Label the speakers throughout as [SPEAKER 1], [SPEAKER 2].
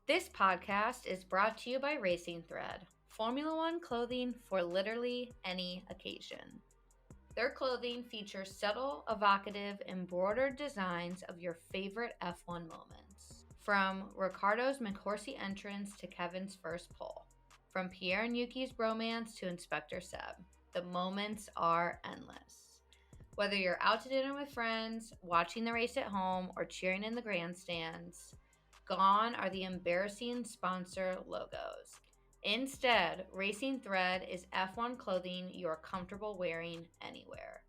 [SPEAKER 1] This podcast is brought to you by Racing Thread, Formula One clothing for literally any occasion. Their clothing features subtle, evocative, embroidered designs of your favorite F1 moments. From Ricciardo's McHorsey entrance to Kevin's first pole. From Pierre and Yuki's bromance to Inspector Seb, the moments are endless. Whether you're out to dinner with friends, watching the race at home, or cheering in the grandstands, gone are the embarrassing sponsor logos. Instead, Racing Thread is F1 clothing you're comfortable wearing anywhere.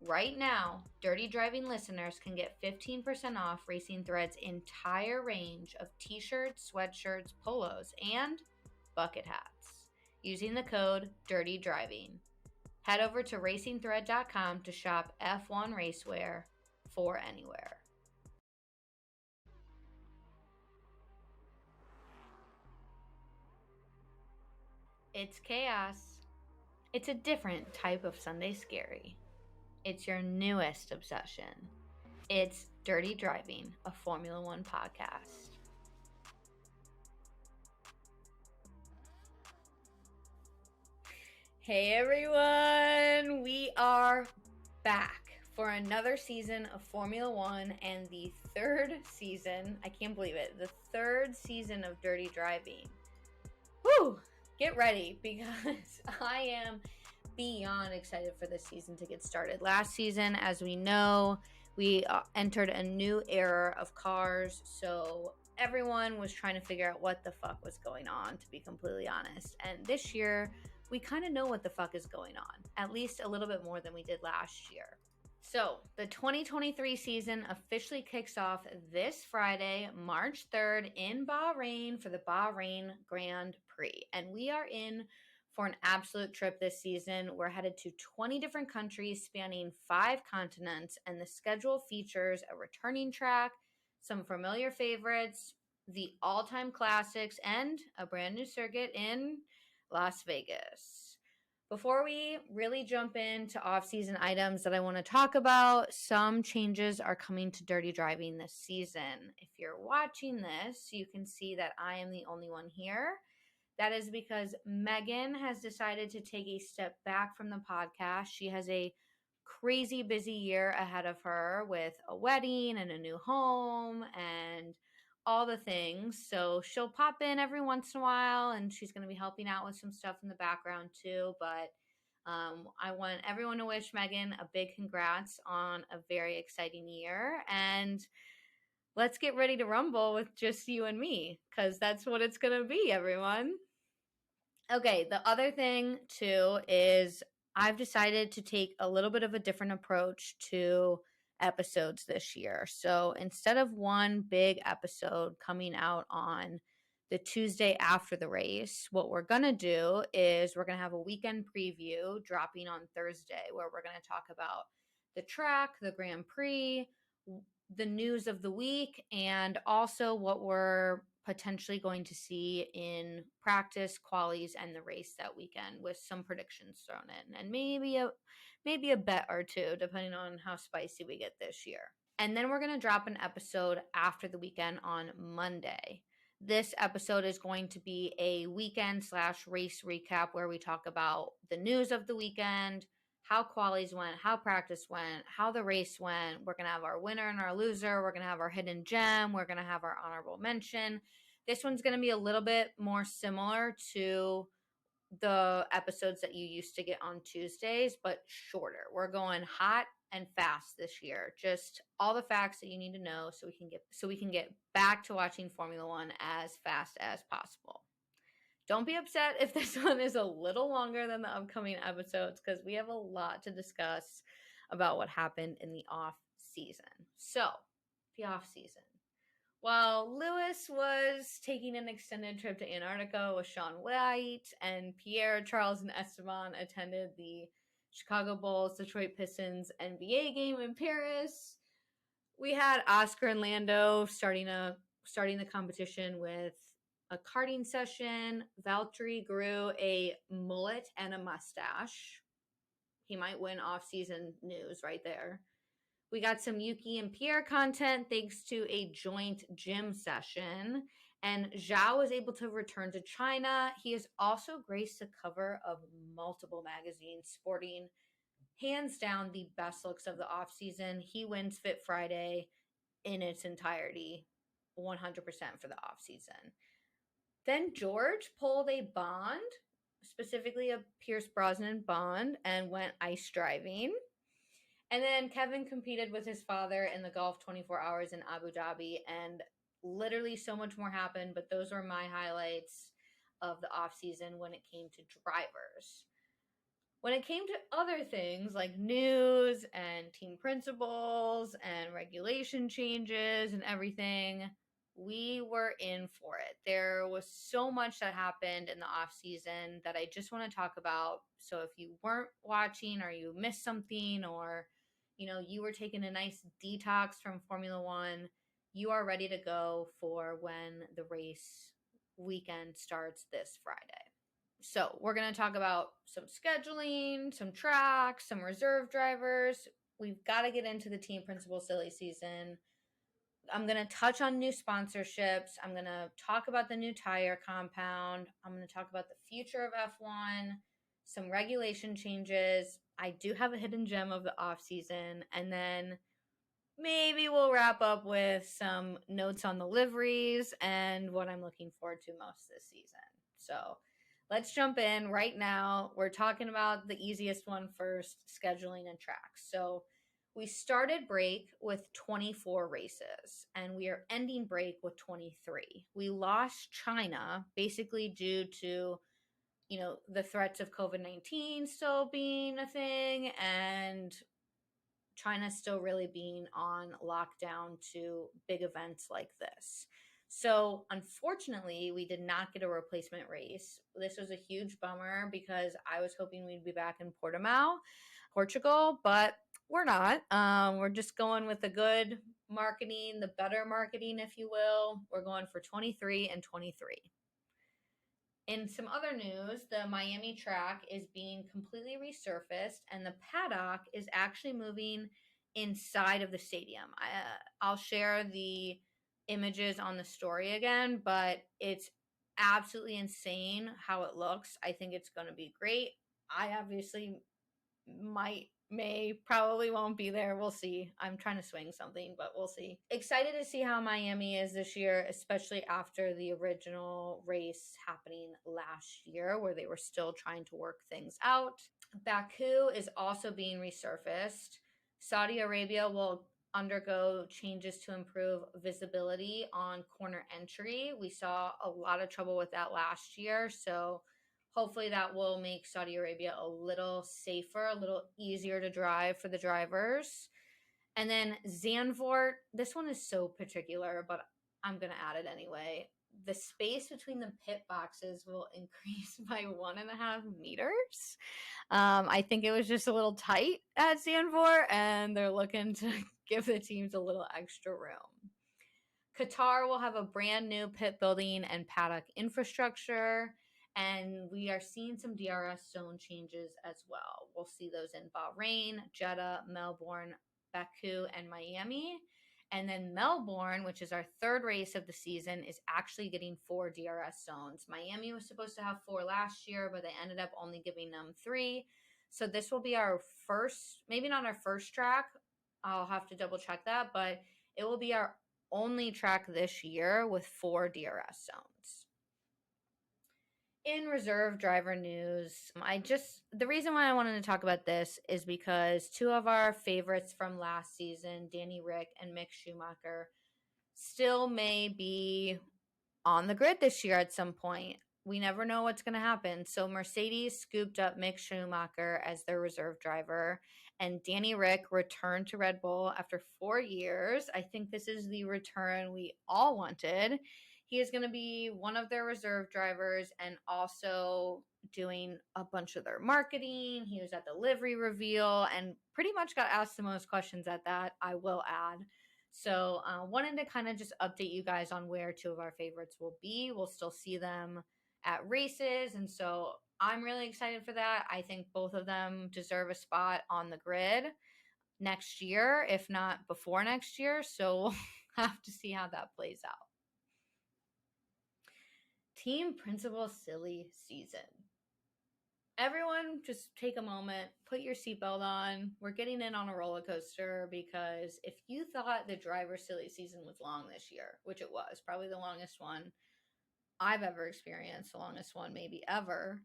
[SPEAKER 1] Right now, Dirty Driving listeners can get 15% off Racing Thread's entire range of t-shirts, sweatshirts, polos, and bucket hats using the code Dirty Driving. Head over to racingthread.com to shop F1 racewear for anywhere. It's chaos. It's a different type of Sunday scary. It's your newest obsession. It's Dirty Driving, a Formula One podcast. Hey everyone, we are back for another season of Formula One and the third season, I can't believe it, the third season of Dirty Driving. Woo! Get ready because I am beyond excited for this season to get started. Last season, as we know, we entered a new era of cars, so everyone was trying to figure out what the fuck was going on, to be completely honest. And this year, we kind of know what the fuck is going on, at least a little bit more than we did last year. So, the 2023 season officially kicks off this Friday, March 3rd in Bahrain for the Bahrain Grand Prix. And we are in for an absolute trip this season. We're headed to 20 different countries spanning 5 continents, and the schedule features a returning track, some familiar favorites, the all-time classics, and a brand new circuit in Las Vegas. Before we really jump into off-season items that I want to talk about, some changes are coming to Dirty Driving this season. If you're watching this, you can see that I am the only one here. That is because Megan has decided to take a step back from the podcast. She has a crazy busy year ahead of her with a wedding and a new home and all the things. So she'll pop in every once in a while and she's going to be helping out with some stuff in the background too. But I want everyone to wish Megan a big congrats on a very exciting year. And let's get ready to rumble with just you and me, because that's what it's going to be, everyone. Okay, the other thing too is I've decided to take a little bit of a different approach to episodes this year. So instead of one big episode coming out on the Tuesday after the race, what we're going to do is we're going to have a weekend preview dropping on Thursday where we're going to talk about the track, the Grand Prix, the news of the week, and also what we're potentially going to see in practice, qualies, and the race that weekend with some predictions thrown in and maybe a bet or two depending on how spicy we get this year. And then we're going to drop an episode after the weekend on Monday. This episode is going to be a weekend/race recap where we talk about the news of the weekend, how qualies went, how practice went, how the race went. We're going to have our winner and our loser. We're going to have our hidden gem. We're going to have our honorable mention. This one's going to be a little bit more similar to the episodes that you used to get on Tuesdays, but shorter. We're going hot and fast this year. Just all the facts that you need to know so we can get back to watching Formula One as fast as possible. Don't be upset if this one is a little longer than the upcoming episodes because we have a lot to discuss about what happened in the off season. So, the off season. While Lewis was taking an extended trip to Antarctica with Shaun White and Pierre, Charles, and Esteban attended the Chicago Bulls, Detroit Pistons NBA game in Paris, we had Oscar and Lando starting the competition with a karting session. Valtteri grew a mullet and a mustache. He might win off-season news right there. We got some Yuki and Pierre content thanks to a joint gym session. And Zhao was able to return to China. He has also graced the cover of multiple magazines, sporting hands down the best looks of the offseason. He wins Fit Friday in its entirety, 100% for the offseason. Then George pulled a Bond, specifically a Pierce Brosnan Bond, and went ice driving. And then Kevin competed with his father in the golf 24 hours in Abu Dhabi, and literally so much more happened, but those were my highlights of the offseason when it came to drivers. When it came to other things like news and team principals and regulation changes and everything, we were in for it. There was so much that happened in the off season that I just want to talk about. So if you weren't watching or you missed something, or you were taking a nice detox from Formula One, you are ready to go for when the race weekend starts this Friday. So we're going to talk about some scheduling, some tracks, some reserve drivers. We've got to get into the team principal silly season. I'm going to touch on new sponsorships. I'm going to talk about the new tire compound. I'm going to talk about the future of F1, some regulation changes. I do have a hidden gem of the off season, and then maybe we'll wrap up with some notes on the liveries and what I'm looking forward to most this season. So let's jump in right now. We're talking about the easiest one first, scheduling and tracks. So we started break with 24 races, and we are ending break with 23. We lost China basically due to, the threats of COVID-19 still being a thing, and China still really being on lockdown to big events like this. So unfortunately, we did not get a replacement race. This was a huge bummer because I was hoping we'd be back in Portimao, Portugal, but we're not. We're just going with the good marketing, the better marketing, if you will. We're going for 23 and 23. In some other news, the Miami track is being completely resurfaced, and the paddock is actually moving inside of the stadium. I'll share the images on the story again, but it's absolutely insane how it looks. I think it's going to be great. I obviously probably won't be there. We'll see. I'm trying to swing something, but we'll see. Excited to see how Miami is this year, especially after the original race happening last year where they were still trying to work things out. Baku is also being resurfaced. Saudi Arabia will undergo changes to improve visibility on corner entry. We saw a lot of trouble with that last year, so hopefully that will make Saudi Arabia a little safer, a little easier to drive for the drivers. And then Zandvoort, this one is so particular, but I'm going to add it anyway. The space between the pit boxes will increase by 1.5 meters. I think it was just a little tight at Zandvoort, and they're looking to give the teams a little extra room. Qatar will have a brand new pit building and paddock infrastructure, and we are seeing some DRS zone changes as well. We'll see those in Bahrain, Jeddah, Melbourne, Baku, and Miami. And then Melbourne, which is our third race of the season, is actually getting 4 DRS zones. Miami was supposed to have 4 last year, but they ended up only giving them 3. So this will be our first, maybe not our first track. I'll have to double check that, but it will be our only track this year with 4 DRS zones. In reserve driver news, the reason why I wanted to talk about this is because 2 of our favorites from last season, Danny Rick and Mick Schumacher, still may be on the grid this year at some point. We never know what's going to happen. So Mercedes scooped up Mick Schumacher as their reserve driver, and Danny Rick returned to Red Bull after 4 years. I think this is the return we all wanted. He is going to be one of their reserve drivers and also doing a bunch of their marketing. He was at the livery reveal and pretty much got asked the most questions at that, I will add. So wanted to kind of just update you guys on where 2 of our favorites will be. We'll still see them at races, and so I'm really excited for that. I think both of them deserve a spot on the grid next year, if not before next year. So we'll have to see how that plays out. Team principal silly season. Everyone just take a moment, put your seatbelt on. We're getting in on a roller coaster because if you thought the driver silly season was long this year, which it was, probably the longest one I've ever experienced, the longest one maybe ever,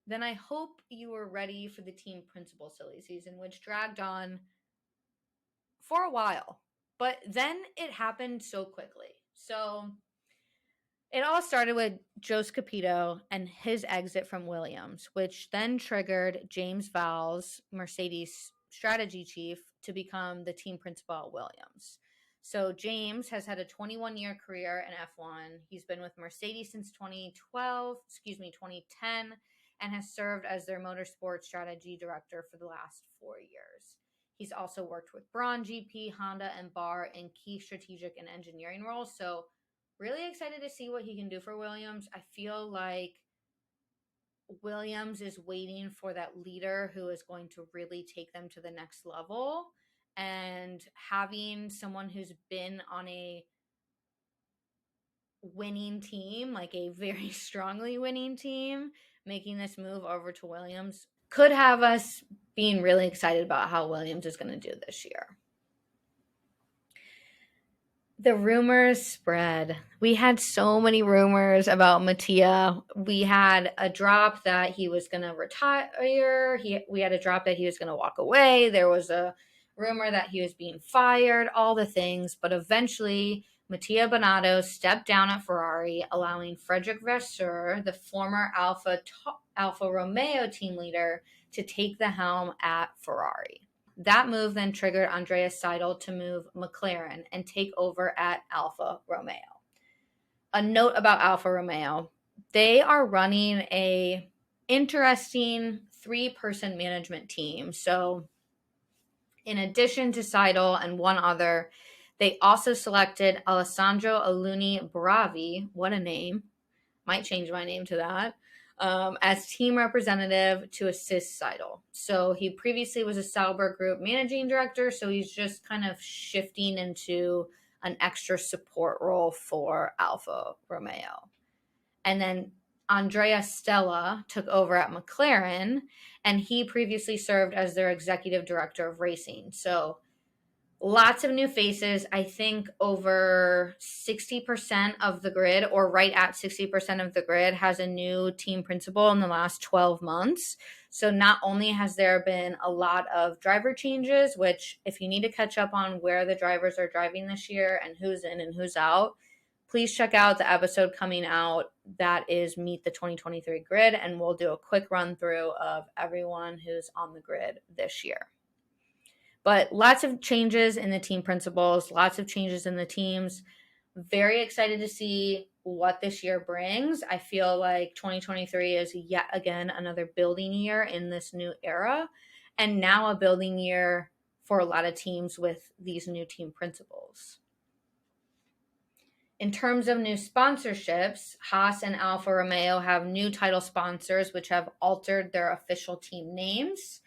[SPEAKER 1] then I hope you were ready for the team principal silly season, which dragged on for a while. But then it happened so quickly. So it all started with Joe Scapito and his exit from Williams, which then triggered James Vowles, Mercedes strategy chief, to become the team principal at Williams. So James has had a 21-year career in F1. He's been with Mercedes since 2010, and has served as their motorsport strategy director for the last 4 years. He's also worked with Braun GP, Honda, and Barr in key strategic and engineering roles. So really excited to see what he can do for Williams. I feel like Williams is waiting for that leader who is going to really take them to the next level. And having someone who's been on a winning team, like a very strongly winning team, making this move over to Williams could have us being really excited about how Williams is going to do this year. The rumors spread. We had so many rumors about Mattia. We had a drop that he was going to retire. We had a drop that he was going to walk away. There was a rumor that he was being fired, all the things. But eventually, Mattia Binotto stepped down at Ferrari, allowing Frederic Vasseur, the former Alfa Romeo team leader, to take the helm at Ferrari. That move then triggered Andreas Seidel to move McLaren and take over at Alfa Romeo. A note about Alfa Romeo. They are running a interesting 3-person management team. So in addition to Seidel and one other, they also selected Alessandro Aluni Bravi, what a name, might change my name to that, as team representative to assist Seidel. So he previously was a Sauber Group managing director, so he's just kind of shifting into an extra support role for Alfa Romeo. And then Andrea Stella took over at McLaren, and he previously served as their executive director of racing. So lots of new faces. I think over 60% of the grid, or right at 60% of the grid, has a new team principal in the last 12 months. So not only has there been a lot of driver changes, which if you need to catch up on where the drivers are driving this year and who's in and who's out, please check out the episode coming out that is Meet the 2023 Grid, and we'll do a quick run through of everyone who's on the grid this year. But lots of changes in the team principals, lots of changes in the teams. Very excited to see what this year brings. I feel like 2023 is yet again another building year in this new era, and now a building year for a lot of teams with these new team principals. In terms of new sponsorships, Haas and Alfa Romeo have new title sponsors which have altered their official team names.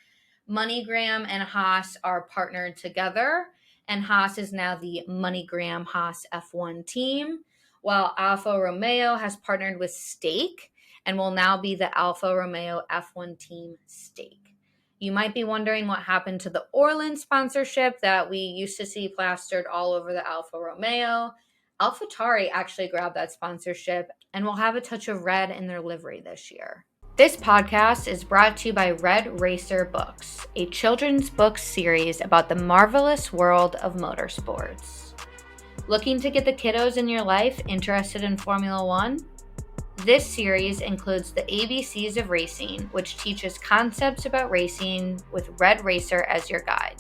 [SPEAKER 1] MoneyGram and Haas are partnered together, and Haas is now the MoneyGram Haas F1 team, while Alfa Romeo has partnered with Stake and will now be the Alfa Romeo F1 team Stake. You might be wondering what happened to the Orland sponsorship that we used to see plastered all over the Alfa Romeo. AlphaTauri actually grabbed that sponsorship and will have a touch of red in their livery this year. This podcast is brought to you by Red Racer Books, a children's book series about the marvelous world of motorsports. Looking to get the kiddos in your life interested in Formula One? This series includes the ABCs of Racing, which teaches concepts about racing with Red Racer as your guide.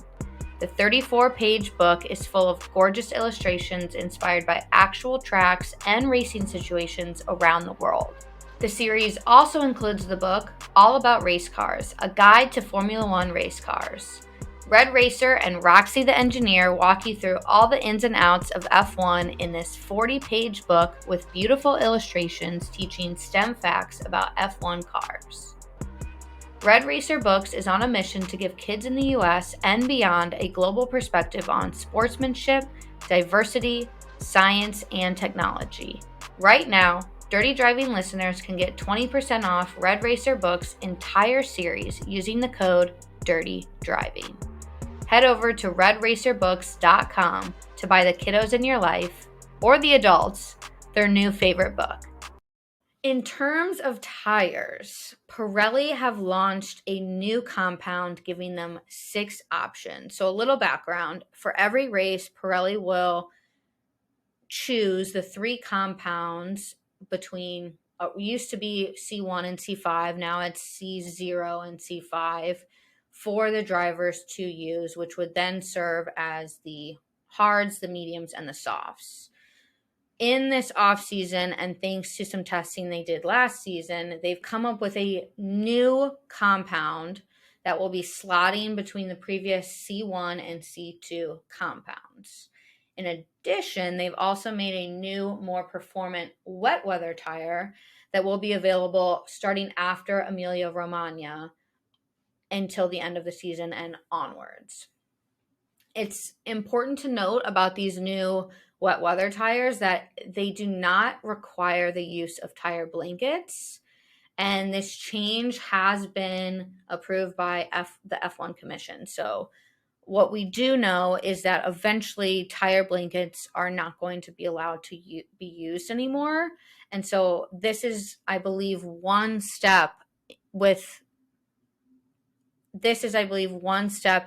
[SPEAKER 1] The 34-page book is full of gorgeous illustrations inspired by actual tracks and racing situations around the world. The series also includes the book All About Race Cars, a guide to Formula One race cars. Red Racer and Roxy the Engineer walk you through all the ins and outs of F1 in this 40-page book with beautiful illustrations teaching STEM facts about F1 cars. Red Racer Books is on a mission to give kids in the U.S. and beyond a global perspective on sportsmanship, diversity, science, and technology. Right now, Dirty Driving listeners can get 20% off Red Racer Books' entire series using the code Dirty Driving. Head over to redracerbooks.com to buy the kiddos in your life, or the adults, their new favorite book. In terms of tires, Pirelli have launched a new compound giving them 6 options. So a little background, for every race, Pirelli will choose the 3 compounds between, used to be C1 and C5, now it's C0 and C5 for the drivers to use, which would then serve as the hards, the mediums, and the softs. In this off season, and thanks to some testing they did last season, they've come up with a new compound that will be slotting between the previous C1 and C2 compounds. In addition, they've also made a new, more performant wet weather tire that will be available starting after Emilia-Romagna until the end of the season and onwards. It's important to note about these new wet weather tires that they do not require the use of tire blankets. And this change has been approved by the F1 Commission. So what we do know is that eventually tire blankets are not going to be allowed to be used anymore. And so this is, I believe, one step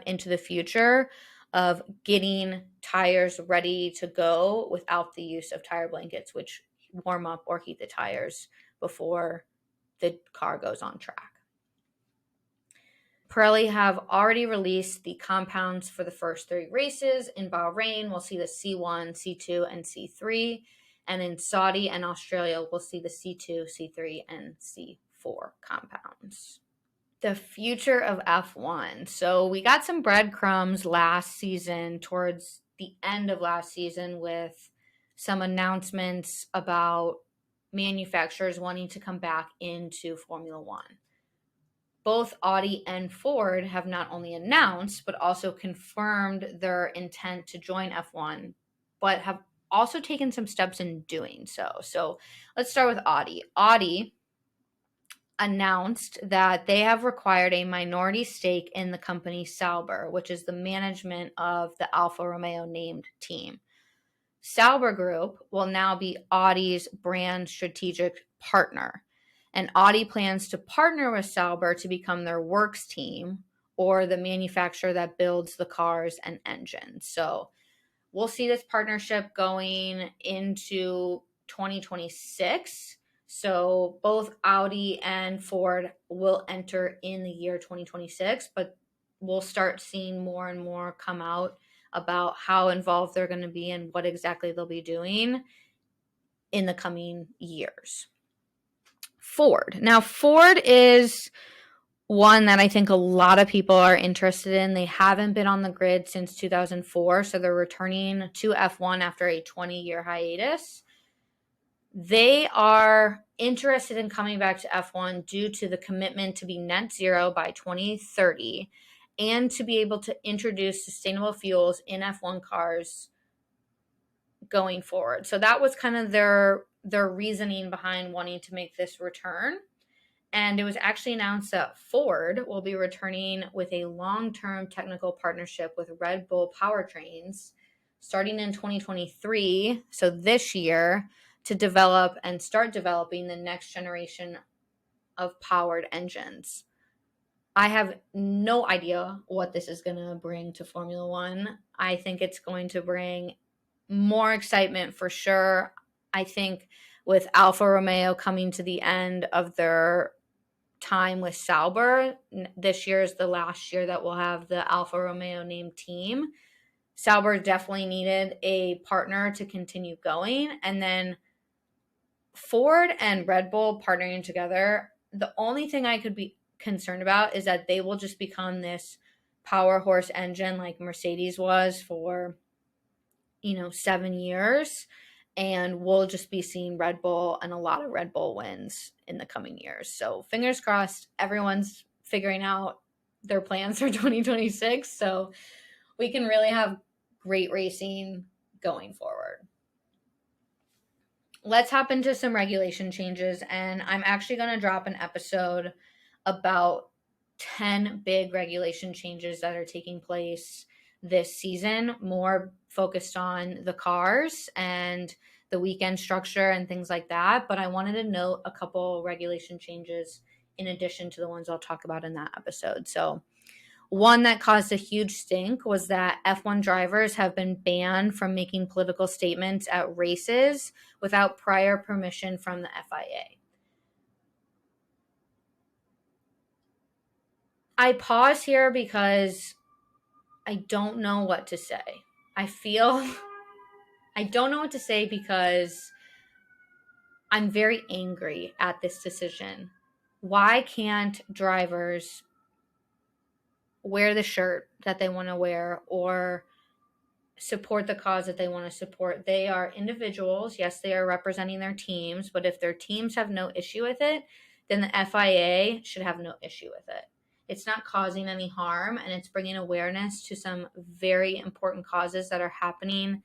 [SPEAKER 1] into the future of getting tires ready to go without the use of tire blankets, which warm up or heat the tires before the car goes on track. Pirelli have already released the compounds for the first 3 races. In Bahrain, we'll see the C1, C2, and C3. And in Saudi and Australia, we'll see the C2, C3, and C4 compounds. The future of F1. So we got some breadcrumbs last season, towards the end of last season, with some announcements about manufacturers wanting to come back into Formula One. Both Audi and Ford have not only announced, but also confirmed their intent to join F1, but have also taken some steps in doing so. So let's start with Audi. Audi announced that they have acquired a minority stake in the company Sauber, which is the management of the Alfa Romeo named team. Sauber Group will now be Audi's brand strategic partner, and Audi plans to partner with Sauber to become their works team, or the manufacturer that builds the cars and engines. So we'll see this partnership going into 2026. So both Audi and Ford will enter in the year 2026, but we'll start seeing more and more come out about how involved they're going to be and what exactly they'll be doing in the coming years. Ford. Now, Ford is one that I think a lot of people are interested in. They haven't been on the grid since 2004, so they're returning to F1 after a 20-year hiatus. They are interested in coming back to F1 due to the commitment to be net zero by 2030 and to be able to introduce sustainable fuels in F1 cars going forward. So that was kind of their reasoning behind wanting to make this return. And it was actually announced that Ford will be returning with a long-term technical partnership with Red Bull Powertrains starting in 2023, so this year, to develop and start developing the next generation of powered engines. I have no idea what this is going to bring to Formula One. I think it's going to bring more excitement for sure. I think with Alfa Romeo coming to the end of their time with Sauber, this year is the last year that we'll have the Alfa Romeo named team. Sauber definitely needed a partner to continue going. And then Ford and Red Bull partnering together, the only thing I could be concerned about is that they will just become this power horse engine like Mercedes was for 7 years, and we'll just be seeing Red Bull and a lot of Red Bull wins in the coming years. So fingers crossed, everyone's figuring out their plans for 2026 so we can really have great racing going forward. let's hop into some regulation changes. And I'm actually going to drop an episode about 10 big regulation changes that are taking place this season, more focused on the cars and the weekend structure and things like that. But I wanted to note a couple regulation changes in addition to the ones I'll talk about in that episode. So, one that caused a huge stink was that F1 drivers have been banned from making political statements at races without prior permission from the FIA. I pause here because I don't know what to say. I don't know what to say because I'm very angry at this decision. Why can't drivers wear the shirt that they want to wear or support the cause that they want to support? They are individuals. Yes, they are representing their teams, but if their teams have no issue with it, then the FIA should have no issue with it. It's not causing any harm, and it's bringing awareness to some very important causes that are happening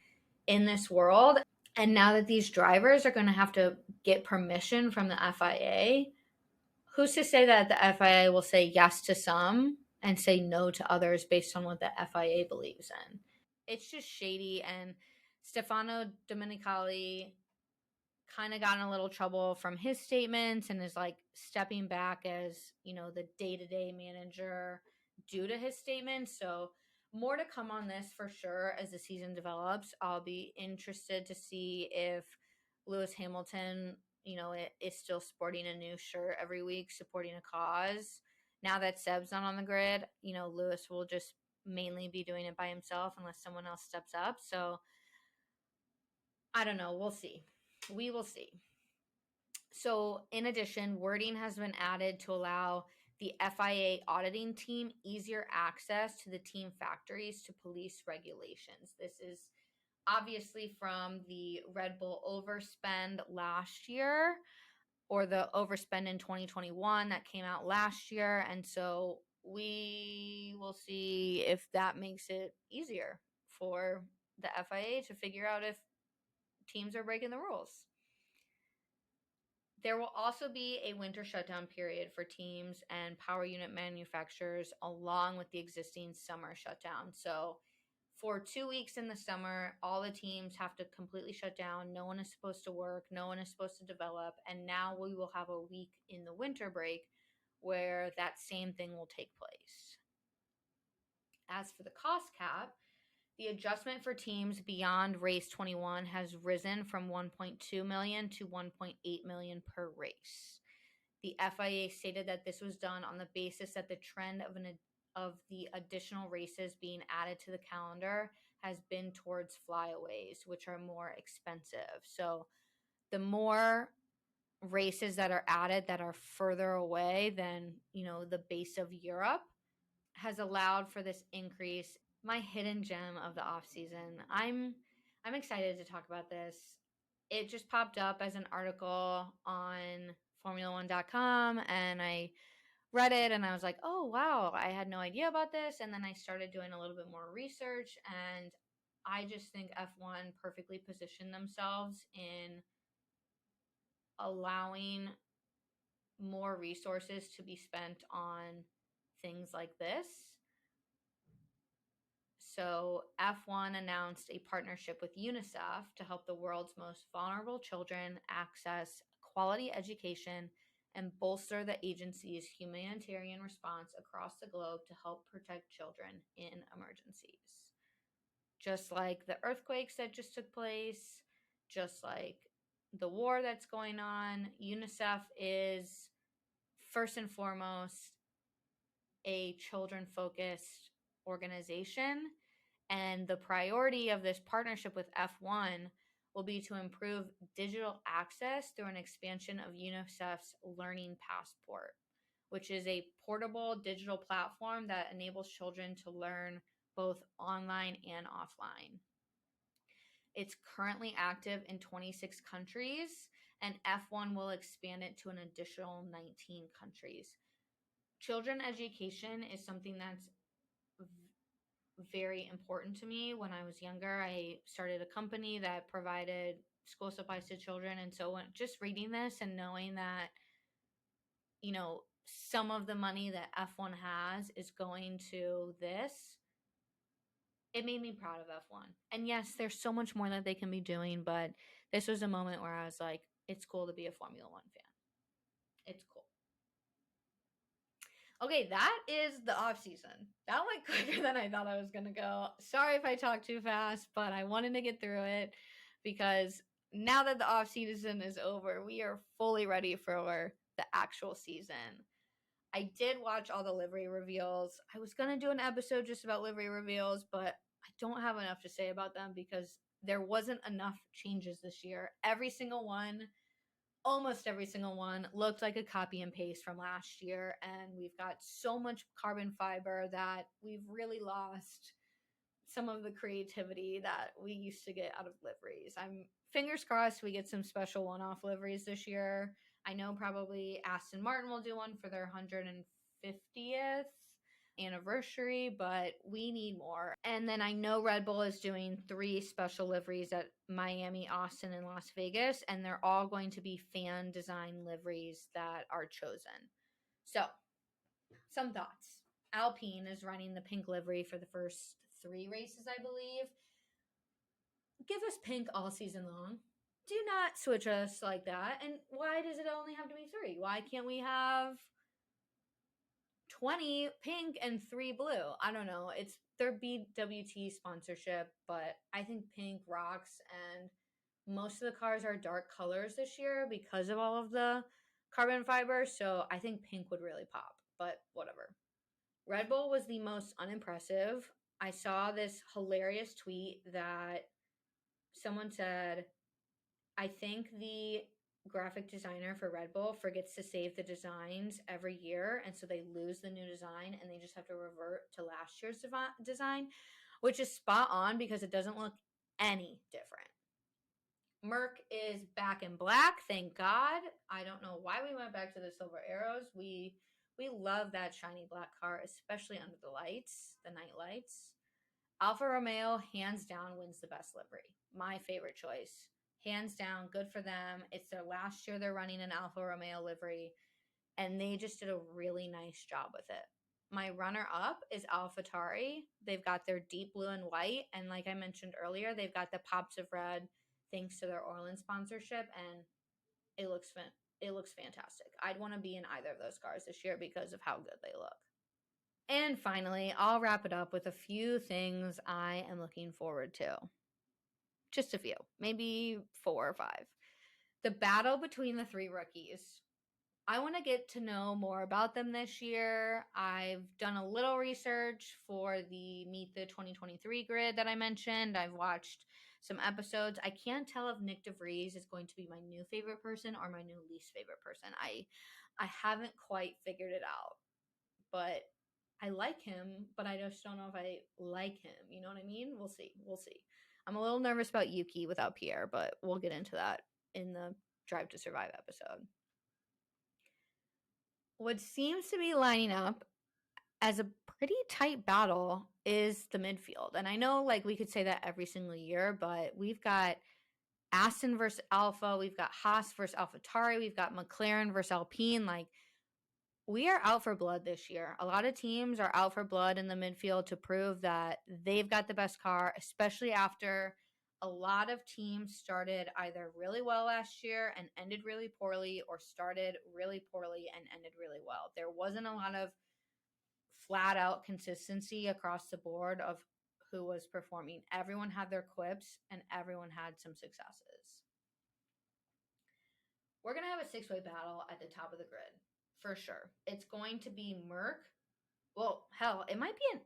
[SPEAKER 1] in this world. And now that these drivers are going to have to get permission from the FIA, who's to say that the FIA will say yes to some and say no to others based on what the FIA believes in? It's just shady. And Stefano Domenicali kind of got in a little trouble from his statements and is like stepping back as, the day-to-day manager due to his statements. So more to come on this for sure as the season develops. I'll be interested to see if Lewis Hamilton, is still sporting a new shirt every week, supporting a cause. Now that Seb's not on the grid, Lewis will just mainly be doing it by himself unless someone else steps up. So I don't know. We'll see. We will see. So, in addition, wording has been added to allow the FIA auditing team easier access to the team factories to police regulations. This is obviously from the Red Bull overspend last year, or the overspend in 2021 that came out last year. And so we will see if that makes it easier for the FIA to figure out if teams are breaking the rules. There will also be a winter shutdown period for teams and power unit manufacturers along with the existing summer shutdown. So for 2 weeks in the summer, all the teams have to completely shut down. No one is supposed to work. No one is supposed to develop. And now we will have a week in the winter break where that same thing will take place. As for the cost cap, the adjustment for teams beyond race 21 has risen from 1.2 million to 1.8 million per race. The FIA stated that this was done on the basis that the trend of the additional races being added to the calendar has been towards flyaways, which are more expensive. So the more races that are added that are further away than, the base of Europe has allowed for this increase. My hidden gem of the off season. I'm excited to talk about this. It just popped up as an article on formula1.com and I read it and I was like, "Oh, wow, I had no idea about this." And then I started doing a little bit more research, and I just think F1 perfectly positioned themselves in allowing more resources to be spent on things like this. So, F1 announced a partnership with UNICEF to help the world's most vulnerable children access quality education and bolster the agency's humanitarian response across the globe to help protect children in emergencies. Just like the earthquakes that just took place, just like the war that's going on, UNICEF is first and foremost a children focused organization. And the priority of this partnership with F1 will be to improve digital access through an expansion of UNICEF's Learning Passport, which is a portable digital platform that enables children to learn both online and offline. It's currently active in 26 countries, and F1 will expand it to an additional 19 countries. Children education is something that's very important to me. When I was younger, I started a company that provided school supplies to children. And so when just reading this and knowing that, you know, some of the money that F1 has is going to this, it made me proud of F1. And yes, there's so much more that they can be doing, but this was a moment where I was like, it's cool to be a Formula One fan. It's cool. Okay, that is the off season. That went quicker than I thought I was going to go. Sorry if I talked too fast, but I wanted to get through it because now that the off season is over, we are fully ready for the actual season. I did watch all the livery reveals. I was going to do an episode just about livery reveals, but I don't have enough to say about them because there wasn't enough changes this year. Almost every single one looked like a copy and paste from last year, and we've got so much carbon fiber that we've really lost some of the creativity that we used to get out of liveries. I'm fingers crossed we get some special one-off liveries this year. I know probably Aston Martin will do one for their 150th anniversary, but we need more. And then I know Red Bull is doing 3 special liveries at Miami, Austin, and Las Vegas, and they're all going to be fan design liveries that are chosen. So, some thoughts. Alpine is running the pink livery for the first 3 races, I believe. Give us pink all season long. Do not switch us like that. And why does it only have to be 3? Why can't we have 20 pink and 3 blue? I don't know. It's their BWT sponsorship, but I think pink rocks, and most of the cars are dark colors this year because of all of the carbon fiber, so I think pink would really pop, but whatever. Red Bull was the most unimpressive. I saw this hilarious tweet that someone said, I think the graphic designer for Red Bull forgets to save the designs every year, and so they lose the new design and they just have to revert to last year's design, which is spot on because it doesn't look any different. Merc is back in black, thank God. I don't know why we went back to the silver arrows. We love that shiny black car, especially under the lights, the night lights. Alfa Romeo, hands down, wins the best livery. My favorite choice. Hands down, good for them. It's their last year they're running an Alfa Romeo livery, and they just did a really nice job with it. My runner-up is AlphaTauri. They've got their deep blue and white, and like I mentioned earlier, they've got the pops of red thanks to their Orland sponsorship, and it looks fantastic. I'd want to be in either of those cars this year because of how good they look. And finally, I'll wrap it up with a few things I am looking forward to. Just a few, maybe 4 or 5. The battle between the 3 rookies. I want to get to know more about them this year. I've done a little research for the Meet the 2023 grid that I mentioned. I've watched some episodes. I can't tell if Nick DeVries is going to be my new favorite person or my new least favorite person. I haven't quite figured it out, but I like him, but I just don't know if I like him. You know what I mean? We'll see. I'm a little nervous about Yuki without Pierre, but we'll get into that in the Drive to Survive episode. What seems to be lining up as a pretty tight battle is the midfield. And I know like we could say that every single year, but we've got Aston versus Alfa, we've got Haas versus AlphaTauri, we've got McLaren versus Alpine. Like, we are out for blood this year. A lot of teams are out for blood in the midfield to prove that they've got the best car, especially after a lot of teams started either really well last year and ended really poorly, or started really poorly and ended really well. There wasn't a lot of flat out consistency across the board of who was performing. Everyone had their quips and everyone had some successes. We're going to have a 6-way battle at the top of the grid for sure. It's going to be Merc. Well, hell, it might be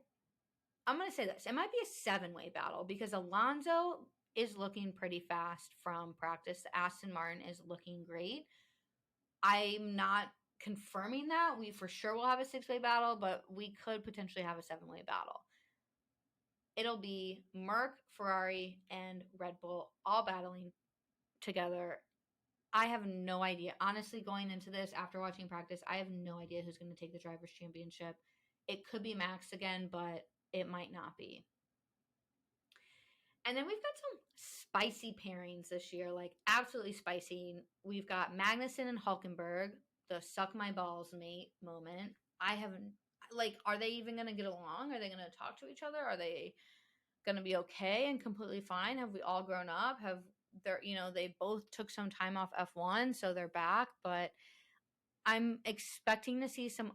[SPEAKER 1] I'm going to say this. It might be a 7-way battle because Alonso is looking pretty fast from practice. Aston Martin is looking great. I'm not confirming that. We for sure will have a 6-way battle, but we could potentially have a 7-way battle. It'll be Merc, Ferrari, and Red Bull all battling together. I have no idea. Honestly, going into this after watching practice, I have no idea who's going to take the Drivers' Championship. It could be Max again, but it might not be. And then we've got some spicy pairings this year, like absolutely spicy. We've got Magnussen and Hulkenberg, the suck my balls mate moment. I haven't, like, are they even going to get along? Are they going to talk to each other? Are they going to be okay and completely fine? Have we all grown up? Have they're, they both took some time off F1, so they're back, but I'm expecting to see some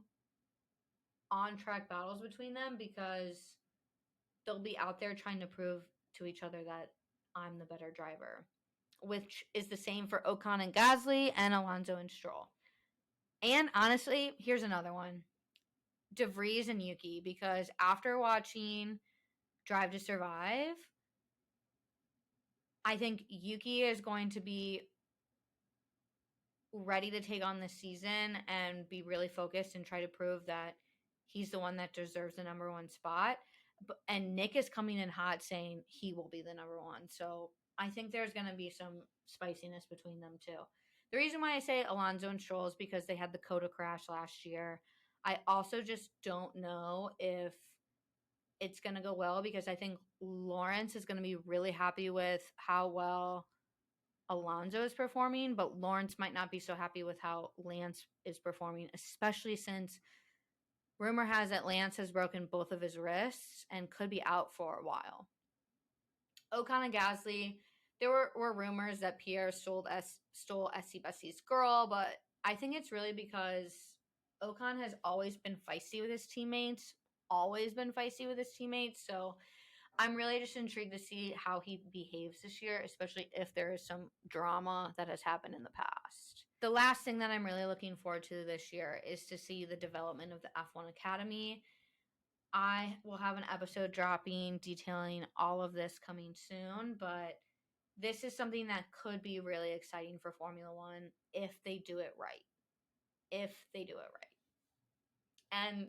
[SPEAKER 1] on track battles between them because they'll be out there trying to prove to each other that I'm the better driver, which is the same for Ocon and Gasly and Alonso and Stroll. And honestly, here's another one. De Vries and Yuki, because after watching Drive to Survive, I think Yuki is going to be ready to take on this season and be really focused and try to prove that he's the one that deserves the number one spot. And Nick is coming in hot saying he will be the number one. So I think there's going to be some spiciness between them too. The reason why I say Alonso and Stroll is because they had the Coda crash last year. I also just don't know if it's going to go well because I think Lawrence is going to be really happy with how well Alonso is performing, but Lawrence might not be so happy with how Lance is performing, especially since rumor has it Lance has broken both of his wrists and could be out for a while. Ocon and Gasly, there were rumors that Pierre stole SC Bessie's girl, but I think it's really because Ocon has always been feisty with his teammates, so I'm really just intrigued to see how he behaves this year, especially if there is some drama that has happened in the past. The last thing that I'm really looking forward to this year is to see the development of the F1 Academy. I will have an episode dropping detailing all of this coming soon, but this is something that could be really exciting for Formula One if they do it right. And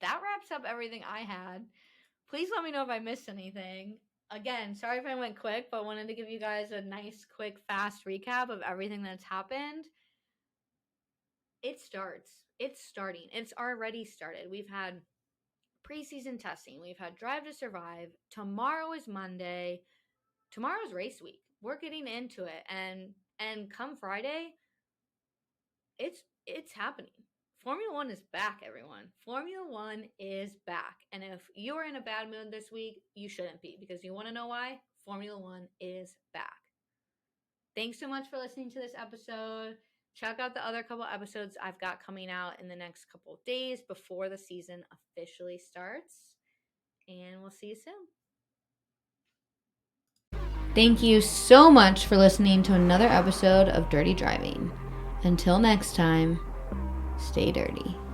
[SPEAKER 1] that wraps up everything I had. Please let me know if I missed anything. Again, sorry if I went quick, but wanted to give you guys a nice, quick, fast recap of everything that's happened. It starts. It's starting. It's already started. We've had preseason testing. We've had Drive to Survive. Tomorrow is Monday. Tomorrow's race week. We're getting into it. And come Friday, it's happening. Formula One is back, everyone. Formula One is back. And if you're in a bad mood this week, you shouldn't be, because you want to know why? Formula One is back. Thanks so much for listening to this episode. Check out the other couple episodes I've got coming out in the next couple of days before the season officially starts. And we'll see you soon. Thank you so much for listening to another episode of Dirty Driving. Until next time, stay dirty.